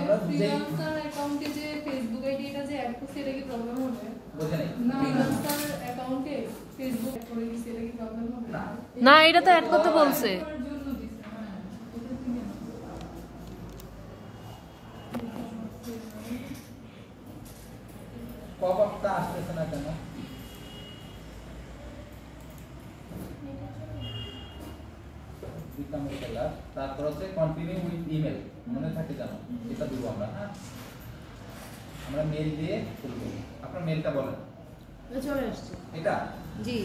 আমরা ফ্রিল্যান্সার অ্যাকাউন্টে যে ফেসবুক আইডিটা যে অ্যাড করতে এটা কি প্রবলেম হবে? বুঝেন না ফ্রিল্যান্সার অ্যাকাউন্টে ফেসবুক অ্যাড করে দিতে এটা কি প্রবলেম হবে? না এটা তো অ্যাড করতে বলছে। পপআপটা আসতেছে না কেন? তারপর হচ্ছে কন্টিনিউ উইথ ইমেল, মনে থাকে জানো এটা দিব আমরা। হ্যাঁ আমরা মেল দিয়ে খুলবো। আপনার মেলটা বলেন। চলে আসছে এটা জি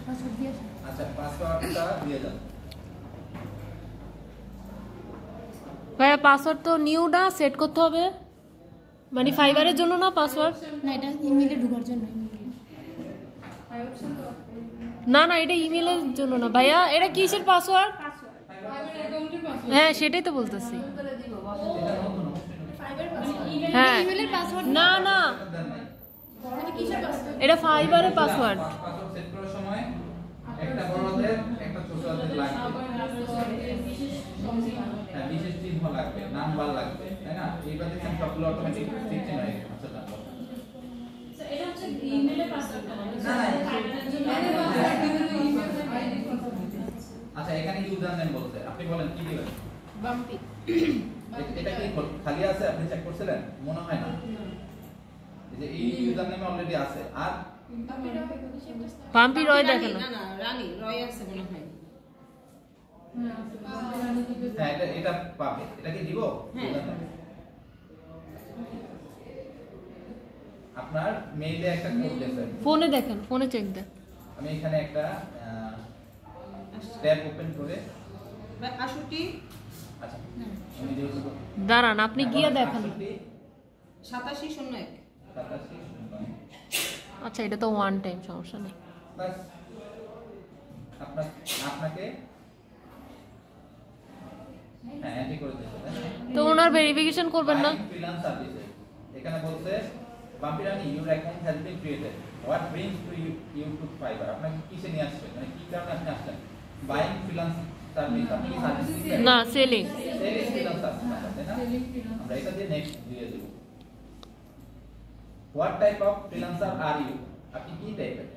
পাসওয়ার্ড দিয়ে আচ্ছা পাসওয়ার্ডটা দিয়ে দাও। ভাইয়া পাসওয়ার্ড তো নিউ না সেট করতে হবে, মানে ফাইবারের জন্য না পাসওয়ার্ড? না এটা ইমেইলে ঢোকার জন্য। না না এটা ইমেলের জন্য না ভাইয়া, এটা কিসের পাসওয়ার্ড? হ্যাঁ সেটাই তো বলতেছি। হ্যাঁ না না এটা ফাইবারের পাসওয়ার্ড। পাসওয়ার্ড সেট করার সময় একটা বড় হাতের একটা ছোট হাতের লাগবে, হ্যাঁ বিশেষ চিহ্ন লাগবে, নাম্বার লাগবে, তাই না? এইবার দেখেন সবগুলো অটোমেটিক ঠিক চিহ্ন হয়ে গেছে। আচ্ছা এটা হচ্ছে ইমেলের পাসওয়ার্ডটা না, আচ্ছা এখানে ইউজার নেম বলতে আপনি বলেন কি দিবেন? বাম্পি। এটা কি খালি আছে? আপনি চেক করছিলেন? মনে হয় না, এই যে এই ইউজার নেম অলরেডি আছে। আর পাম্পি রয় দেখেন না না রানী রয় আছে মনে হয়। হ্যাঁ এটা পাবে। এটা কি দিব? হ্যাঁ। আপনার মেইলে একটা কোড দিয়েছে, ফোনে দেখেন, ফোনে চেক দেন। আমি এখানে একটা ট্যাব ওপেন করে 68 আচ্ছা আমি যেহেতু দাঁড়ান আপনি গিয়ে দেখেন। 8701 আচ্ছা এটা তো ওয়ান টাইম, সমস্যা নেই। বাস আপনাকে হ্যাঁ এন্ট্রি করে দিতে হবে। তো ওনার ভেরিফিকেশন করবেন না? ফ্রিল্যান্স সার্ভিসে এখানে বলছে বাম্পিরানি your account has been created, what brings to you to Fiverr. আপনাকে কিসে নিয়ে আসছে, মানে কি কারণে আপনি আসলেন? বাইং ফ্রিল্যান্স সার্ভিস, আপনি কি সার্ভিস দিবেন? না সেলিং। সেলিং ফ্রিল্যান্স সার্ভিস, তাই না? আমরা এটা দিয়ে নেক্সট দিয়ে দেব। What type of freelancer are you, আপনি কি টাইপের?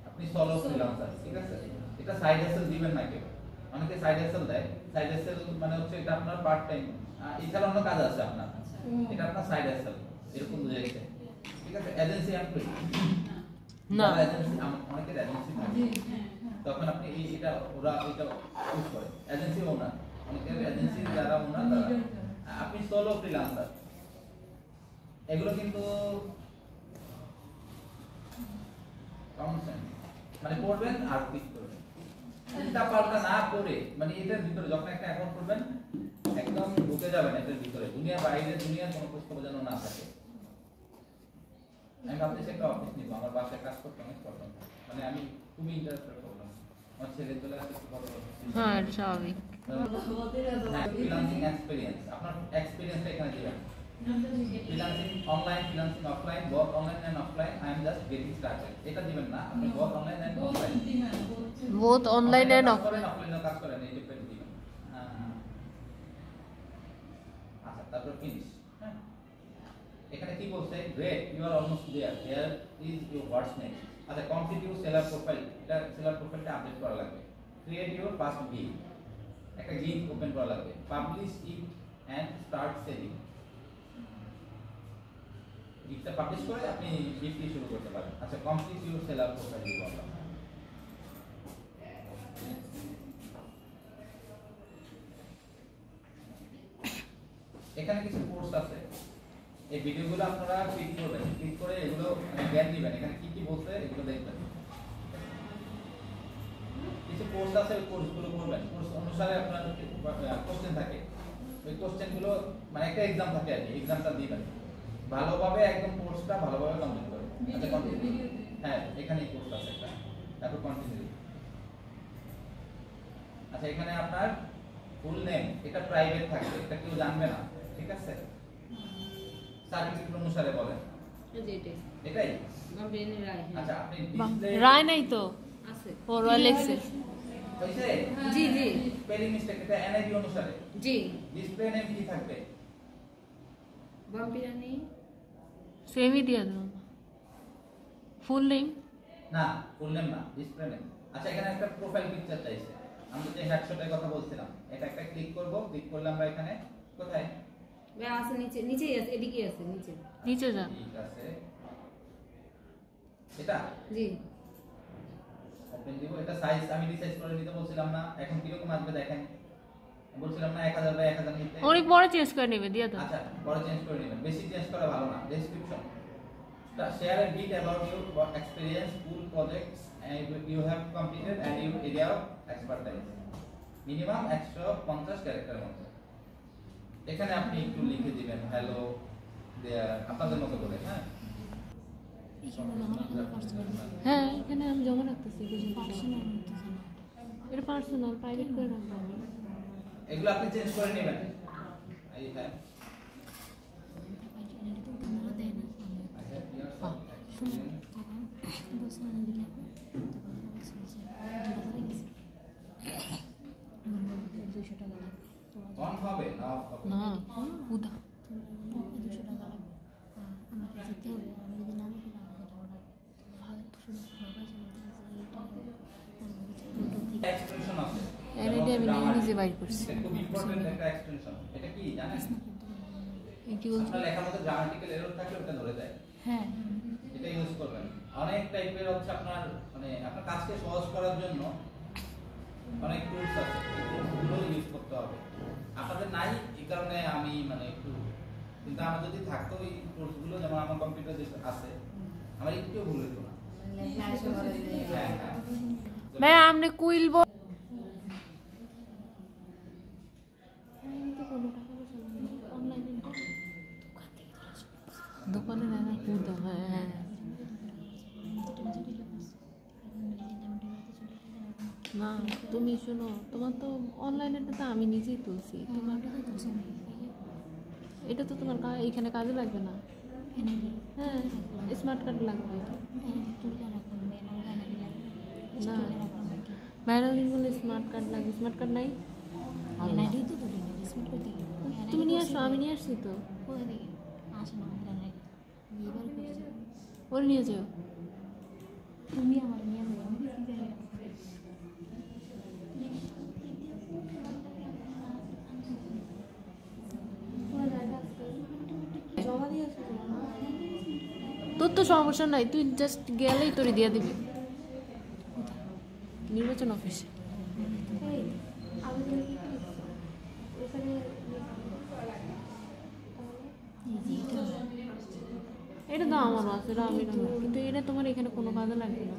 আপনি সোলো ফ্রিল্যান্সার, ঠিক আছে? এটা সাইড হাসেল দিবেন না কেউ, অনেকে সাইড হাসেল দেয়। সাইড হাসেল মানে হচ্ছে এটা আপনার পার্ট টাইম, এছাড়া অন্য কাজ আছে আপনার, এটা আপনার সাইড হাসেল এরকম বুঝাইছে, ঠিক আছে? এজেন্সি এমপ্লয়ি না এজেন্সি, অনেকের এজেন্সি থাকে, তখন আপনি এটা ওরা এটা ইউজ করে এজেন্সি ওনার, অনেকের এজেন্সি যারা ওনার তারা। আপনি সোলো ফ্রিল্যান্সার, এগুলো কিন্তু মানে পড়বেন আর ক্লিক করবেন, উল্টা পাল্টা না করে, মানে এটার ভিতরে যখন একটা অ্যাকাউন্ট করবেন একদম ঢুকে যাবেন এটার ভিতরে, দুনিয়ার বাইরে দুনিয়ার কোনো প্রশ্ন যেন না থাকে। আমি ভাবতেছি একটা অফিস নিব, আমার বাসায় কাজ করতে অনেক প্রবলেম, মানে আমি খুবই ইন্টারেস্টেড প্রবলেম, আমার ছেলে চলে আসছে খুব ভালো। হ্যাঁ এটা স্বাভাবিক। ফ্রিল্যান্সিং এক্সপেরিয়েন্স, আপনার এক্সপেরিয়েন্সটা এখানে দিবেন। Freelancing online, freelancing offline, both online and offline, I am just getting started, এটা দিবেন না, আপনি both online and offline, both online and offline কাজ করেন, এই যে পেন দিবেন। আচ্ছা তারপর ফিনিশ। হ্যাঁ এখানে কি বলছে? Great, you are almost there, here is your what's next. আচ্ছা কমপ্লিট ইউর সেলার প্রোফাইল, এটা সেলার প্রোফাইলটা আপডেট করা লাগবে। ক্রিয়েট ইউর ফার্স্ট গিগ, একটা গিগ ওপেন করা লাগবে। Publish it and start selling, গিগটা পাবলিশ করে আপনি বিক্রি শুরু করতে পারেন। আচ্ছা কমপ্লিট ইউর সেলার প্রোফাইল দিব আমরা। এখানে কিছু কোর্স আছে, এই ভিডিওগুলো আপনারা ক্লিক করবেন, ক্লিক করে এগুলো জ্ঞান দিবেন, এখানে কি কি বলছে এগুলো দেখবেন। কিছু কোর্স আছে, ওই কোর্সগুলো করবেন, কোর্স অনুসারে আপনার কোশ্চেন থাকে, ওই কোশ্চেনগুলো মানে একটা এক্সাম থাকে আর কি, এক্সামটা দিবেন ভালোভাবে, একদম কোর্সটা ভালোভাবে কমপ্লিট করবেন। আচ্ছা কন্টিনিউ, হ্যাঁ এখানেই কোর্স আছে একটা, তারপর কন্টিনিউ। আচ্ছা এখানে আপনার ফুল নেম, এটা প্রাইভেট থাকবে, এটা কেউ জানবে না, ঠিক আছে? সার্টিফিকেট অনুসারে বলেন এটাই। আচ্ছা আপনি ডিসপ্লে রায় নাই তো আছে ও রয় লেখছে। হইছে? জি জি স্পেলিং মিস্টেক, এটা এনআইডি অনুসারে। জি ডিসপ্লে নেম কি থাকবে? বাম্পিরানি সেমই দিয়ে দাও ফুল নেম না ফুল নেম না, ডিসপ্লে নেম। আচ্ছা এখানে একটা প্রোফাইল পিকচার চাইছে। আমরা যে হেডশটের কথা বলছিলাম, এটা একটা ক্লিক করব, ক্লিক করলে আমরা এখানে কোথায় আছে নিচেই আছে, এদিকে আছে নিচে যা। ঠিক আছে, এটা জি ওপেন দিব। এটা সাইজ আমি রিসাইজ করে নিতে বলছিলাম না, এখন কি রকম আসবে দেখেন। বলছিলাম না 1000 বাই 1000 নিতে। অনেক বড় চেঞ্জ করে নেবে দিয়ে দাও। আচ্ছা পরে চেঞ্জ করে নেবেন, বেশি চেঞ্জ করা ভালো না। Description share a bit about your experience, school projects and you have completed and your area of expertise. Minimum 150 character মতো। এখানে আপনি একটু লিখে দিবেন হ্যালো দেয়ার আপনাদের মতো করে। হ্যাঁ হ্যাঁ এখানে আমি জমা রাখতেছি এটা পার্সোনাল প্রাইভেট করে রাখবো আমি। এগুলো আপনি চেঞ্জ করে নেবেন। এই হ্যাঁ অন হবে না অফ হবে না উদা এক্সটেনশন আছে। এটা আমি নিজে বাইর করছি। এটা খুব ইম্পর্টেন্ট একটা এক্সটেনশন। এটা কি জানেন? এই কি বলছো? আপনার লেখার মধ্যে গ্রামাটিক্যাল এরর থাকলে ওটা ধরে দেয়। হ্যাঁ এটা ইউজ করবেন। অনেক টাইপের হচ্ছে আপনার মানে আপনার কাজকে সহজ করার জন্য অনেক টুলস আছে, এই টুলসগুলো ইউজ করতে হবে। আপনাদের নাই এই কারণে আমি মানে একটু, কিন্তু আমার যদি থাকতো এই টুলসগুলো, যেমন আমার কম্পিউটার যে আছে, আমার একটু ভুল হতো না। হ্যাঁ হ্যাঁ ভাই আমনে কুইল বল দোকানে না না পুরো হ্যাঁ হ্যাঁ না তুমি শোনো, তোমার তো অনলাইনেটা তো আমি নিজেই তুলছি, তোমার এটা তো তোমার এখানে কাজে লাগবে না। হ্যাঁ স্মার্ট কার্ড লাগবে না, বাইরে বলে স্মার্ট কার্ড লাগবে। স্মার্ট কার্ড নাই, তুমি নিয়ে আসো, আমি নিয়ে আসছি তো। ওর নিয়ে যাও। তুমি আমার নিয়ে জমা দিয়ে আসো। তোর তো সমস্যা নাই, তুই জাস্ট গেলেই তোরে দিয়ে দিবি নির্বাচন অফিসে। এটা তো আমারও আছে, এটা আমি নেবো, কিন্তু এটা তোমার এখানে কোনো কাজে লাগবে না।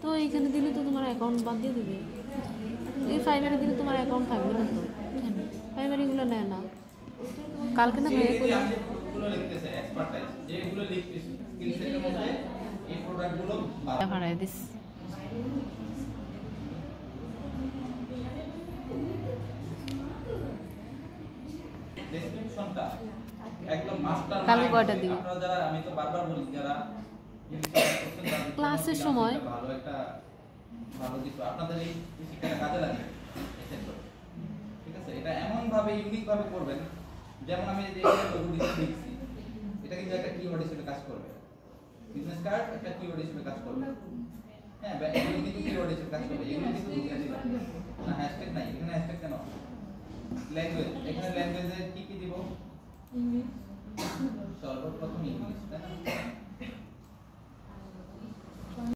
তো এইখানে দিলে তো তোমার অ্যাকাউন্ট বাদ দিয়ে দেবে। এই ফাইবারে দিলে তোমার অ্যাকাউন্ট থাকবে না তো। ফাইবার এগুলো নেয় না। কালকে না ভাইয়া করলাম যেগুলো লিখতেছে এক্সপার্টাইজ, যেগুলো লিখতেছে স্কিল সেটের মধ্যে এই প্রোডাক্টগুলো হারাই দিস। ডেসক্রিপশনটা একদম মাস্টার। কালকে কয়টা দিবি? আপনারা যারা, আমি তো বারবার বলি, যারা ক্লাসের সময় ভালো একটা ভালো কিছু আপনাদের এই শিক্ষাটা কাজে লাগে। ঠিক আছে, এটা এমন ভাবে ইউনিক ভাবে করবেন, যেমন আমি যে লোগো লিখছি, এটা কিন্তু একটা কিওয়ার্ড হিসেবে কাজ করবে। বিজনেস কার্ড একটা কিওয়ার্ড হিসেবে কাজ করবে। হ্যাঁ, এগুলো কিন্তু কিওয়ার্ড হিসেবে কাজ করবে। এগুলো কিন্তু ঢুকিয়ে দিবেন না, হ্যাশট্যাগ নাই এখানে। হ্যাশট্যাগ কেন? ল্যাঙ্গুয়েজ, এখানে ল্যাঙ্গুয়েজে কি কি দিব? সর্বপ্রথম ইংলিশ, তাই না?